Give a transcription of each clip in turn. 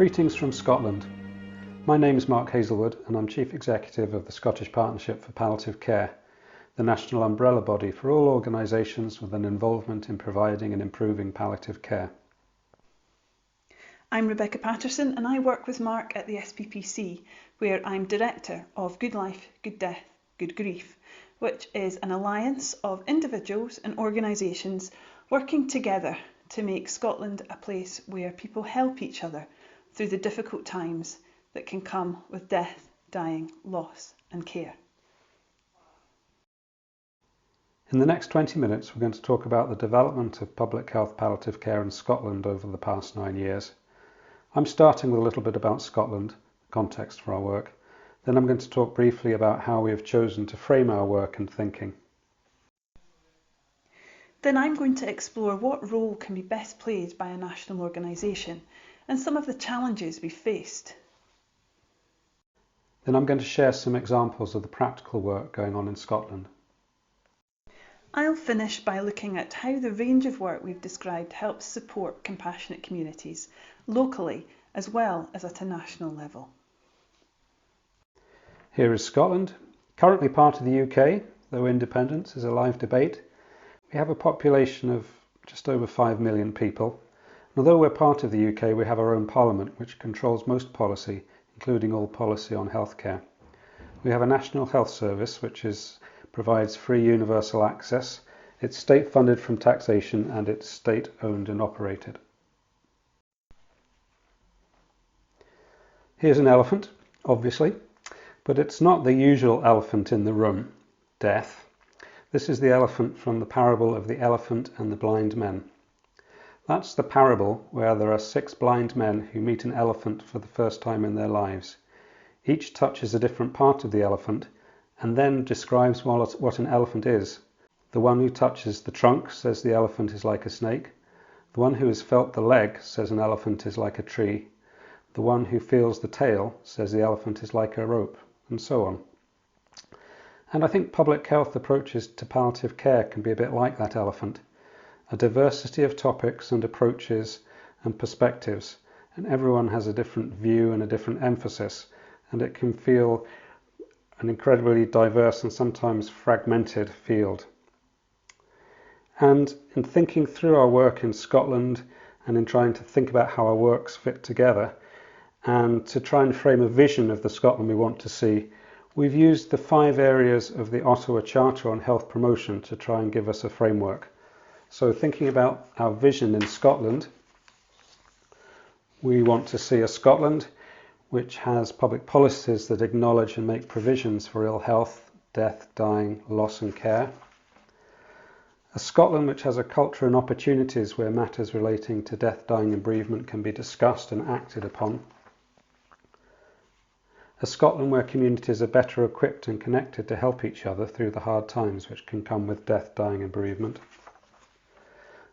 Greetings from Scotland. My name is Mark Hazelwood and I'm Chief Executive of the Scottish Partnership for Palliative Care, the national umbrella body for all organisations with an involvement in providing and improving palliative care. I'm Rebecca Patterson and I work with Mark at the SPPC, where I'm Director of Good Life, Good Death, Good Grief, which is an alliance of individuals and organisations working together to make Scotland a place where people help each other through the difficult times that can come with death, dying, loss and care. In the next 20 minutes we're going to talk about the development of public health palliative care in Scotland over the past 9 years. I'm starting with a little bit about Scotland, the context for our work. Then I'm going to talk briefly about how we have chosen to frame our work and thinking. Then I'm going to explore what role can be best played by a national organisation and some of the challenges we've faced. Then I'm going to share some examples of the practical work going on in Scotland. I'll finish by looking at how the range of work we've described helps support compassionate communities, locally as well as at a national level. Here is Scotland, currently part of the UK, though independence is a live debate. We have a population of just over 5 million people. And although we're part of the UK, we have our own parliament, which controls most policy, including all policy on healthcare. We have a National Health Service, which provides free universal access. It's state funded from taxation and it's state owned and operated. Here's an elephant, obviously, but it's not the usual elephant in the room, death. This is the elephant from the parable of the elephant and the blind men. That's the parable where there are 6 blind men who meet an elephant for the first time in their lives. Each touches a different part of the elephant and then describes what an elephant is. The one who touches the trunk says the elephant is like a snake. The one who has felt the leg says an elephant is like a tree. The one who feels the tail says the elephant is like a rope, and so on. And I think public health approaches to palliative care can be a bit like that elephant. A diversity of topics and approaches and perspectives, and everyone has a different view and a different emphasis, and it can feel an incredibly diverse and sometimes fragmented field. And in thinking through our work in Scotland and in trying to think about how our works fit together and to try and frame a vision of the Scotland we want to see, we've used the 5 areas of the Ottawa Charter on Health Promotion to try and give us a framework. So thinking about our vision in Scotland, we want to see a Scotland which has public policies that acknowledge and make provisions for ill health, death, dying, loss and care. A Scotland which has a culture and opportunities where matters relating to death, dying and bereavement can be discussed and acted upon. A Scotland where communities are better equipped and connected to help each other through the hard times which can come with death, dying and bereavement.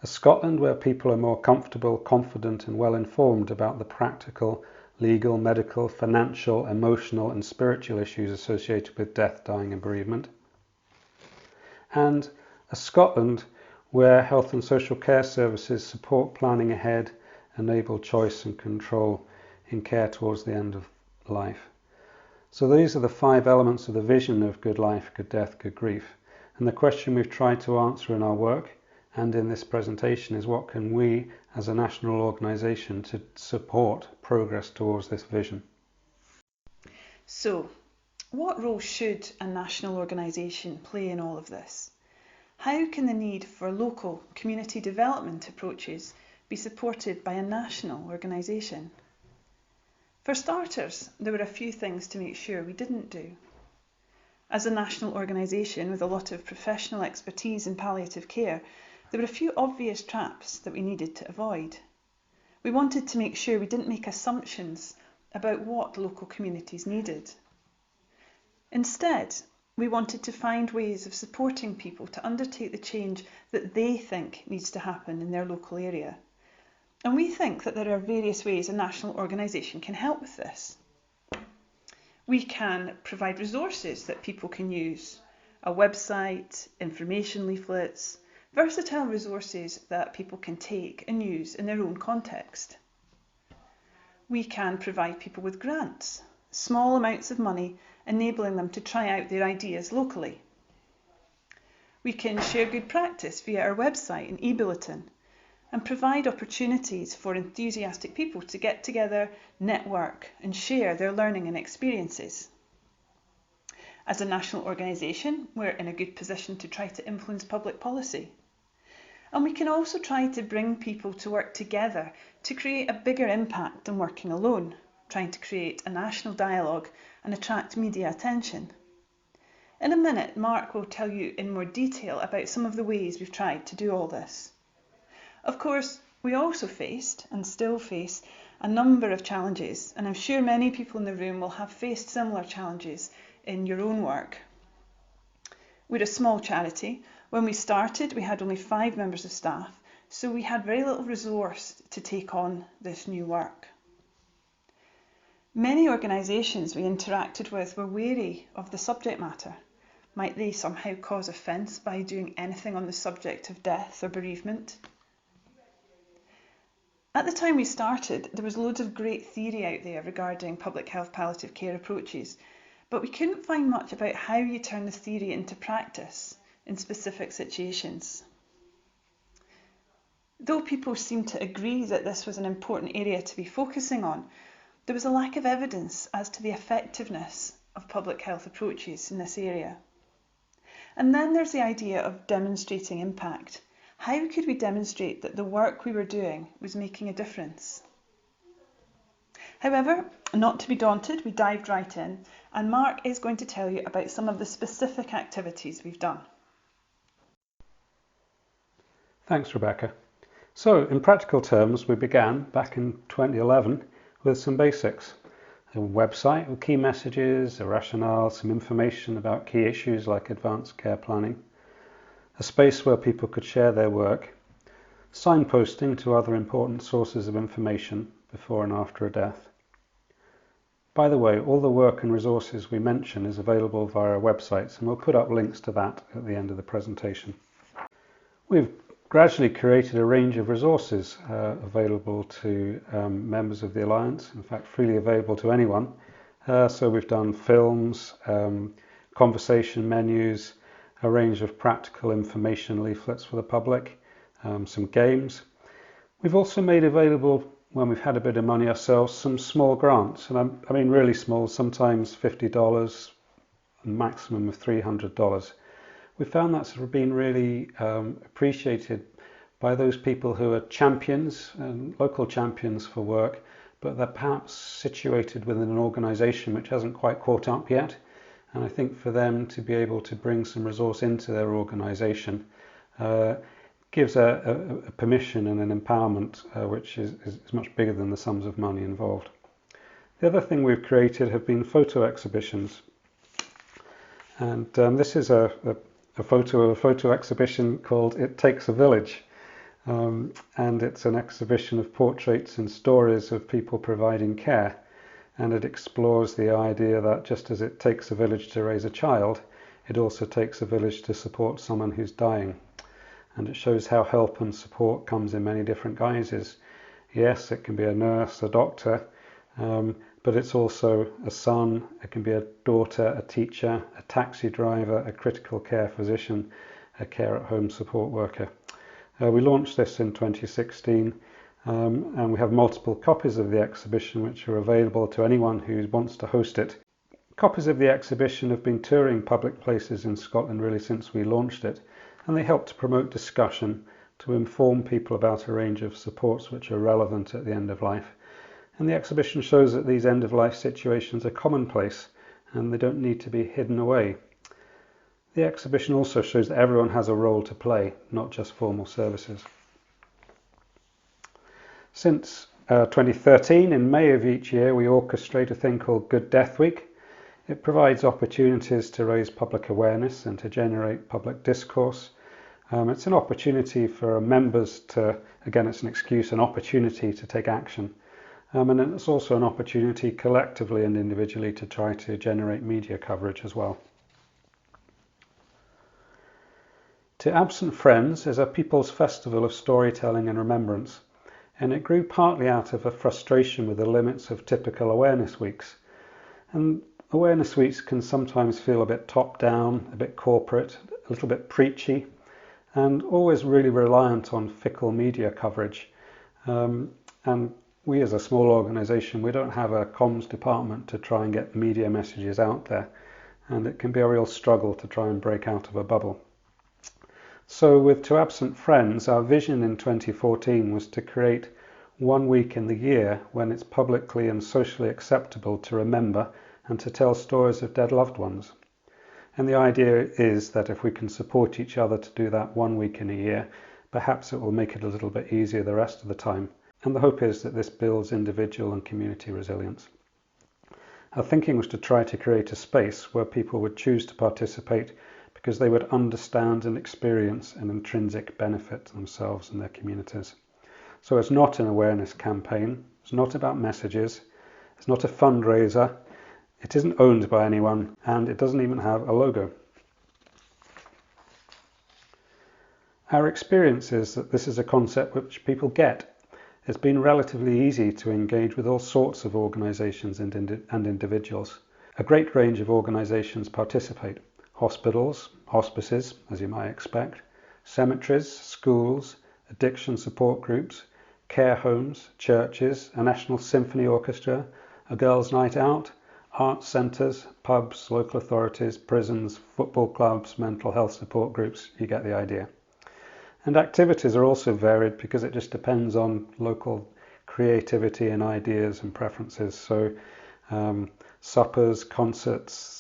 A Scotland where people are more comfortable, confident and well informed about the practical, legal, medical, financial, emotional and spiritual issues associated with death, dying and bereavement. And a Scotland where health and social care services support planning ahead, enable choice and control in care towards the end of life. So these are the 5 elements of the vision of Good Life, Good Death, Good Grief. And the question we've tried to answer in our work and in this presentation is what can we as a national organisation to support progress towards this vision. So, what role should a national organisation play in all of this? How can the need for local community development approaches be supported by a national organisation? For starters, there were a few things to make sure we didn't do. As a national organisation with a lot of professional expertise in palliative care, there were a few obvious traps that we needed to avoid. We wanted to make sure we didn't make assumptions about what local communities needed. Instead, we wanted to find ways of supporting people to undertake the change that they think needs to happen in their local area. And we think that there are various ways a national organisation can help with this. We can provide resources that people can use, a website, information leaflets, versatile resources that people can take and use in their own context. We can provide people with grants, small amounts of money, enabling them to try out their ideas locally. We can share good practice via our website and e-bulletin and provide opportunities for enthusiastic people to get together, network and share their learning and experiences. As a national organisation, we're in a good position to try to influence public policy. And we can also try to bring people to work together to create a bigger impact than working alone, trying to create a national dialogue and attract media attention. In a minute, Mark will tell you in more detail about some of the ways we've tried to do all this. Of course, we also faced, and still face, a number of challenges, and I'm sure many people in the room will have faced similar challenges in your own work. We're a small charity. When we started, we had only 5 members of staff, so we had very little resource to take on this new work. Many organisations we interacted with were wary of the subject matter. Might they somehow cause offence by doing anything on the subject of death or bereavement? At the time we started, there was loads of great theory out there regarding public health palliative care approaches, but we couldn't find much about how you turn the theory into practice in specific situations. Though people seemed to agree that this was an important area to be focusing on, there was a lack of evidence as to the effectiveness of public health approaches in this area. And then there's the idea of demonstrating impact. How could we demonstrate that the work we were doing was making a difference? However, not to be daunted, we dived right in, and Mark is going to tell you about some of the specific activities we've done. Thanks, Rebecca. So, in practical terms, we began back in 2011 with some basics. A website with key messages, a rationale, some information about key issues like advanced care planning, a space where people could share their work, signposting to other important sources of information before and after a death. By the way, all the work and resources we mention is available via our websites, and we'll put up links to that at the end of the presentation. We've gradually created a range of resources available to members of the Alliance, in fact freely available to anyone. So we've done films, conversation menus, a range of practical information leaflets for the public, some games. We've also made available, when we've had a bit of money ourselves, some small grants, and I mean really small, sometimes $50, a maximum of $300. We found that's been really appreciated by those people who are champions, local champions for work, but they're perhaps situated within an organisation which hasn't quite caught up yet. And I think for them to be able to bring some resource into their organisation gives a permission and an empowerment which is much bigger than the sums of money involved. The other thing we've created have been photo exhibitions. And this is a photo exhibition called It Takes a Village. And it's an exhibition of portraits and stories of people providing care. And it explores the idea that just as it takes a village to raise a child, it also takes a village to support someone who's dying. And it shows how help and support comes in many different guises. Yes, it can be a nurse, a doctor, but it's also a son, it can be a daughter, a teacher, a taxi driver, a critical care physician, a care at home support worker. We launched this in 2016, and we have multiple copies of the exhibition which are available to anyone who wants to host it. Copies of the exhibition have been touring public places in Scotland really since we launched it, and they help to promote discussion, to inform people about a range of supports which are relevant at the end of life. And the exhibition shows that these end-of-life situations are commonplace and they don't need to be hidden away. The exhibition also shows that everyone has a role to play, not just formal services. Since 2013, in May of each year, we orchestrate a thing called Good Death Week. It provides opportunities to raise public awareness and to generate public discourse. It's an opportunity for members to, again, it's an excuse, an opportunity to take action. And it's also an opportunity collectively and individually to try to generate media coverage as well. To Absent Friends is a people's festival of storytelling and remembrance. and it grew partly out of a frustration with the limits of typical awareness weeks. And awareness weeks can sometimes feel a bit top-down, a bit corporate, a little bit preachy, and always really reliant on fickle media coverage. And we as a small organisation, we don't have a comms department to try and get media messages out there, and it can be a real struggle to try and break out of a bubble. So with To Absent Friends, our vision in 2014 was to create 1 week in the year when it's publicly and socially acceptable to remember and to tell stories of dead loved ones. And the idea is that if we can support each other to do that 1 week in a year, perhaps it will make it a little bit easier the rest of the time. And the hope is that this builds individual and community resilience. Our thinking was to try to create a space where people would choose to participate because they would understand and experience an intrinsic benefit to themselves and their communities. So it's not an awareness campaign, it's not about messages, it's not a fundraiser, it isn't owned by anyone, and it doesn't even have a logo. Our experience is that this is a concept which people get. It's been relatively easy to engage with all sorts of organisations and individuals. A great range of organisations participate. Hospitals, hospices, as you might expect, cemeteries, schools, addiction support groups, care homes, churches, a national symphony orchestra, a girls' night out, arts centres, pubs, local authorities, prisons, football clubs, mental health support groups. You get the idea. And activities are also varied because it just depends on local creativity and ideas and preferences. So suppers, concerts,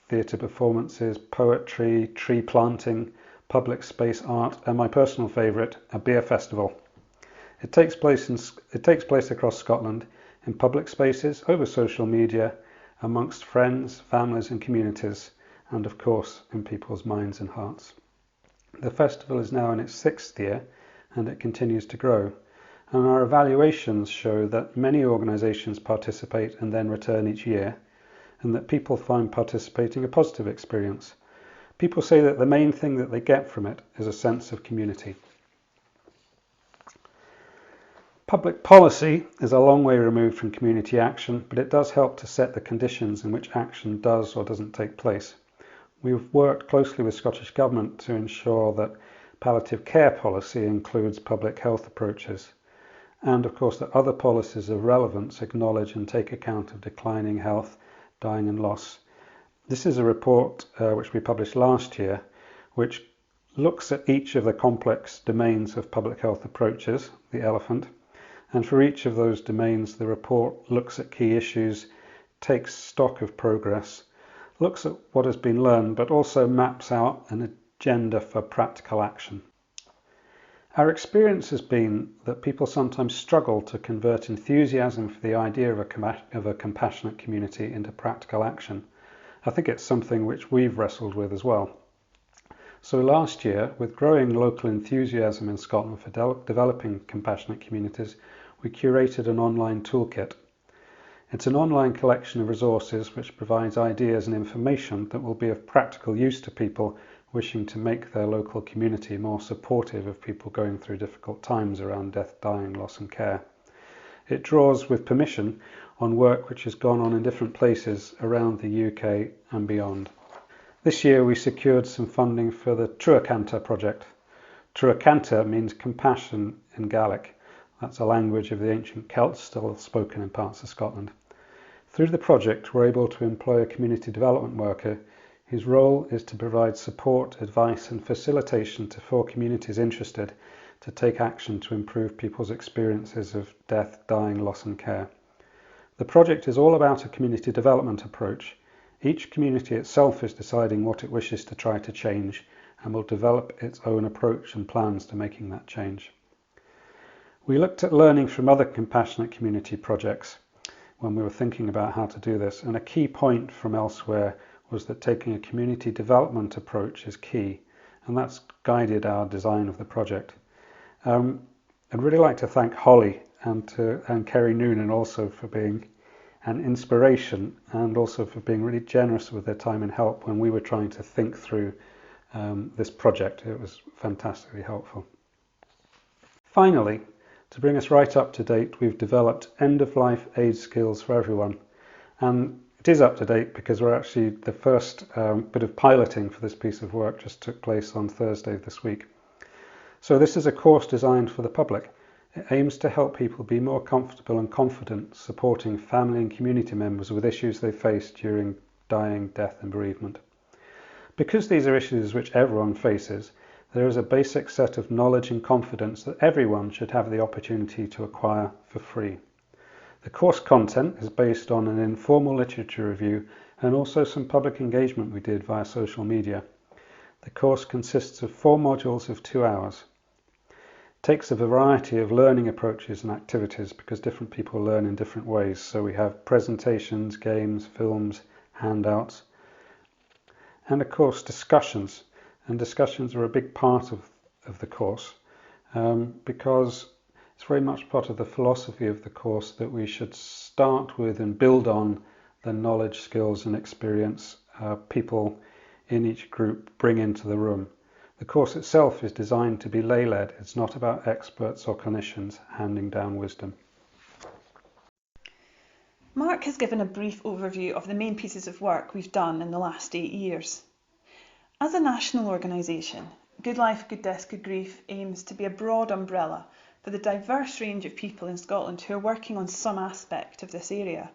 theatre performances, poetry, tree planting, public space art, and my personal favourite, a beer festival. It takes place across Scotland in public spaces, over social media, amongst friends, families and communities, and of course in people's minds and hearts. The festival is now in its 6th year and it continues to grow. And our evaluations show that many organisations participate and then return each year, and that people find participating a positive experience. People say that the main thing that they get from it is a sense of community. Public policy is a long way removed from community action, but it does help to set the conditions in which action does or doesn't take place. We've worked closely with Scottish Government to ensure that palliative care policy includes public health approaches, and of course that other policies of relevance acknowledge and take account of declining health, dying and loss. This is a report which we published last year, which looks at each of the complex domains of public health approaches, the elephant, and for each of those domains the report looks at key issues, takes stock of progress, looks at what has been learned, but also maps out an agenda for practical action. Our experience has been that people sometimes struggle to convert enthusiasm for the idea of a compassionate community into practical action. I think it's something which we've wrestled with as well. So last year, with growing local enthusiasm in Scotland for developing compassionate communities, we curated an online toolkit. It's an online collection of resources which provides ideas and information that will be of practical use to people wishing to make their local community more supportive of people going through difficult times around death, dying, loss and care. It draws with permission on work which has gone on in different places around the UK and beyond. This year we secured some funding for the Truacanta project. Truacanta means compassion in Gaelic. That's a language of the ancient Celts still spoken in parts of Scotland. Through the project, we're able to employ a community development worker whose role is to provide support, advice and facilitation for communities interested to take action to improve people's experiences of death, dying, loss and care. The project is all about a community development approach. Each community itself is deciding what it wishes to try to change and will develop its own approach and plans to making that change. We looked at learning from other compassionate community projects when we were thinking about how to do this, and a key point from elsewhere was that taking a community development approach is key, and that's guided our design of the project. I'd really like to thank Holly and Kerry Noonan also for being an inspiration and also for being really generous with their time and help when we were trying to think through this project. It was fantastically helpful. Finally, To bring us right up to date, we've developed end-of-life aid skills for everyone. And it is up to date because we're actually the first bit of piloting for this piece of work just took place on Thursday this week. So this is a course designed for the public. It aims to help people be more comfortable and confident supporting family and community members with issues they face during dying, death and bereavement. Because these are issues which everyone faces, there is a basic set of knowledge and confidence that everyone should have the opportunity to acquire for free. The course content is based on an informal literature review and also some public engagement we did via social media. The course consists of 4 modules of 2 hours. It takes a variety of learning approaches and activities because different people learn in different ways. So we have presentations, games, films, handouts, and of course discussions. And discussions are a big part of the course because it's very much part of the philosophy of the course that we should start with and build on the knowledge, skills and experience people in each group bring into the room. The course itself is designed to be lay-led. It's not about experts or clinicians handing down wisdom. Mark has given a brief overview of the main pieces of work we've done in the last 8 years. As a national organisation, Good Life, Good Death, Good Grief aims to be a broad umbrella for the diverse range of people in Scotland who are working on some aspect of this area.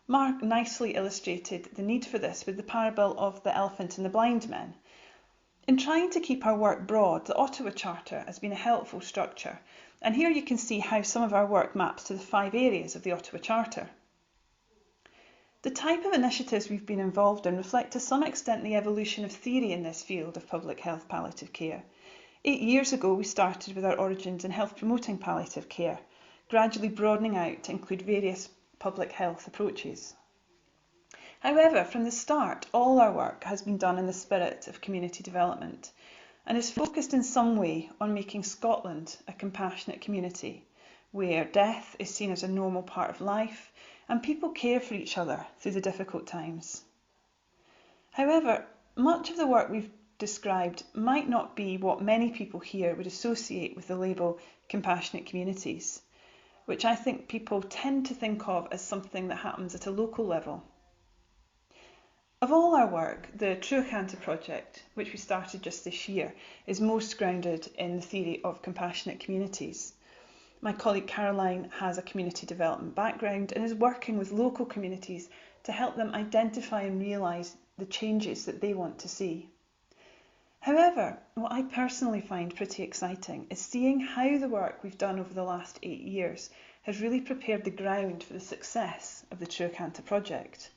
Mark nicely illustrated the need for this with the parable of the elephant and the blind men. In trying to keep our work broad, the Ottawa Charter has been a helpful structure, and here you can see how some of our work maps to the 5 areas of the Ottawa Charter. The type of initiatives we've been involved in reflect to some extent the evolution of theory in this field of public health palliative care. 8 years ago we started with our origins in health promoting palliative care, gradually broadening out to include various public health approaches. However, from the start, all our work has been done in the spirit of community development and is focused in some way on making Scotland a compassionate community, where death is seen as a normal part of life and people care for each other through the difficult times. However, much of the work we've described might not be what many people here would associate with the label compassionate communities, which I think people tend to think of as something that happens at a local level. Of all our work, the Trúchanta project, which we started just this year, is most grounded in the theory of compassionate communities. My colleague Caroline has a community development background and is working with local communities to help them identify and realise the changes that they want to see. However, what I personally find pretty exciting is seeing how the work we've done over the last 8 years has really prepared the ground for the success of the Trúchanta project.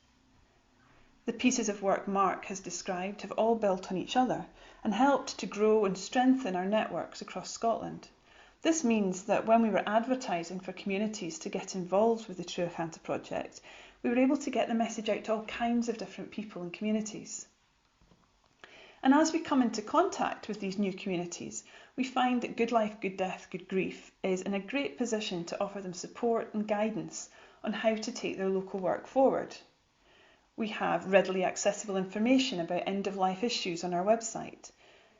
The pieces of work Mark has described have all built on each other and helped to grow and strengthen our networks across Scotland. This means that when we were advertising for communities to get involved with the Trúchanta project, we were able to get the message out to all kinds of different people and communities. And as we come into contact with these new communities, we find that Good Life, Good Death, Good Grief is in a great position to offer them support and guidance on how to take their local work forward. We have readily accessible information about end-of-life issues on our website,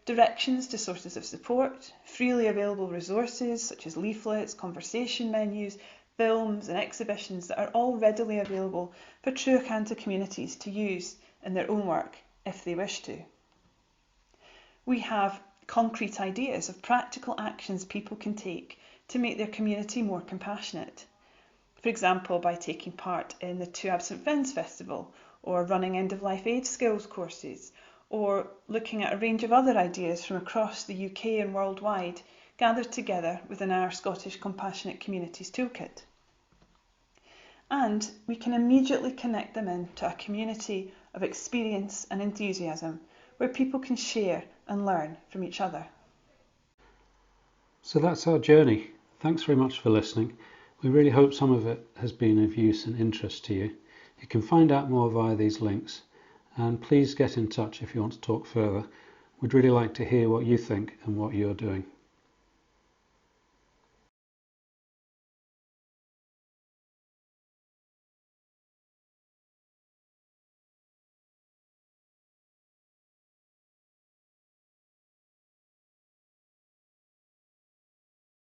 directions to sources of support, freely available resources such as leaflets, conversation menus, films and exhibitions that are all readily available for Trúchanta communities to use in their own work if they wish to. We have concrete ideas of practical actions people can take to make their community more compassionate. For example, by taking part in the Two Absent Friends Festival, or running end-of-life aid skills courses, or looking at a range of other ideas from across the UK and worldwide, gathered together within our Scottish Compassionate Communities Toolkit. And we can immediately connect them into a community of experience and enthusiasm, where people can share and learn from each other. So that's our journey. Thanks very much for listening. We really hope some of it has been of use and interest to you. You can find out more via these links, and please get in touch if you want to talk further. We'd really like to hear what you think and what you're doing.